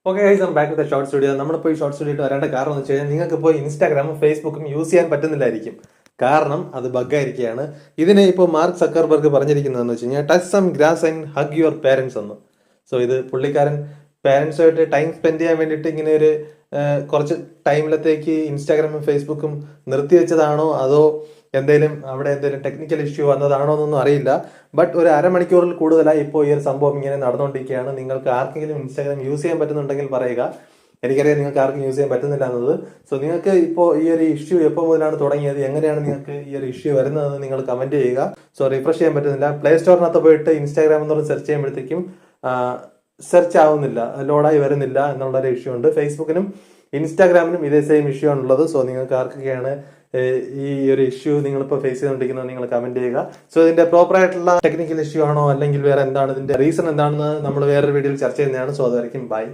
Okay guys, back with short studio. നമ്മളിപ്പോൾ ഈ short studio വരേണ്ട കാരണം എന്ന് വെച്ച് കഴിഞ്ഞാൽ നിങ്ങൾക്ക് ഇപ്പോൾ ഇൻസ്റ്റാഗ്രാമും ഫേസ്ബുക്കും യൂസ് ചെയ്യാൻ പറ്റുന്നില്ലായിരിക്കും. കാരണം അത് ബഗ്ഗായിരിക്കുകയാണ്. ഇതിനെ ഇപ്പോൾ മാർക്ക് സക്കർബർഗ് പറഞ്ഞിരിക്കുന്നതെന്ന് വെച്ച് കഴിഞ്ഞാൽ touch some grass and hug your parents എന്ന്. സോ ഇത് പുള്ളിക്കാരൻ പേരൻസുമായിട്ട് ടൈം സ്പെൻഡ് ചെയ്യാൻ വേണ്ടിയിട്ട് ഇങ്ങനെ ഒരു കുറച്ച് ടൈമിലത്തേക്ക് ഇൻസ്റ്റാഗ്രാമും ഫേസ്ബുക്കും നിർത്തിവെച്ചതാണോ അതോ എന്തെങ്കിലും ടെക്നിക്കൽ ഇഷ്യൂ വന്നതാണോ എന്നൊന്നും അറിയില്ല. ബട്ട് ഒരു അരമണിക്കൂറിൽ കൂടുതലായി ഇപ്പോൾ ഈ ഒരു സംഭവം ഇങ്ങനെ നടന്നുകൊണ്ടിരിക്കുകയാണ്. നിങ്ങൾക്ക് ആർക്കെങ്കിലും ഇൻസ്റ്റാഗ്രാം യൂസ് ചെയ്യാൻ പറ്റുന്നുണ്ടെങ്കിൽ പറയുക. എനിക്കറിയാം നിങ്ങൾക്ക് ആർക്കും യൂസ് ചെയ്യാൻ പറ്റുന്നില്ല എന്നത്. സോ നിങ്ങൾക്ക് ഇപ്പോൾ ഈ ഒരു ഇഷ്യൂ എപ്പോൾ മുതലാണ് തുടങ്ങിയത്, എങ്ങനെയാണ് നിങ്ങൾക്ക് ഈ ഒരു ഇഷ്യൂ വരുന്നതെന്ന് നിങ്ങൾ കമന്റ് ചെയ്യുക. സോ റിഫ്രഷ് ചെയ്യാൻ പറ്റുന്നില്ല. പ്ലേ സ്റ്റോറിനകത്ത് പോയിട്ട് ഇൻസ്റ്റാഗ്രാം എന്ന് പറഞ്ഞ് സെർച്ച് ചെയ്യുമ്പോഴത്തേക്കും സെർച്ച് ആവുന്നില്ല, ലോഡായി വരുന്നില്ല എന്നുള്ളൊരു ഇഷ്യൂ ഉണ്ട്. ഫേസ്ബുക്കിനും ഇൻസ്റ്റാഗ്രാമിനും ഇതേ സെയിം ഇഷ്യൂ ആണുള്ളത്. സോ നിങ്ങൾക്ക് ആർക്കൊക്കെയാണ് ഈ ഒരു ഇഷ്യൂ നിങ്ങളിപ്പോൾ ഫേസ് ചെയ്തുകൊണ്ടിരിക്കുന്നത് നിങ്ങൾ കമന്റ് ചെയ്യുക. സോ ഇതിന്റെ പ്രോപ്പർ ആയിട്ടുള്ള ടെക്നിക്കൽ ഇഷ്യൂ ആണോ അല്ലെങ്കിൽ വേറെ എന്താണ് ഇതിന്റെ റീസൺ എന്താണെന്ന് നമ്മൾ വേറൊരു വീഡിയോയിൽ ചർച്ച ചെയ്യുന്നതാണ്. സോ അതായിരിക്കും ബൈ.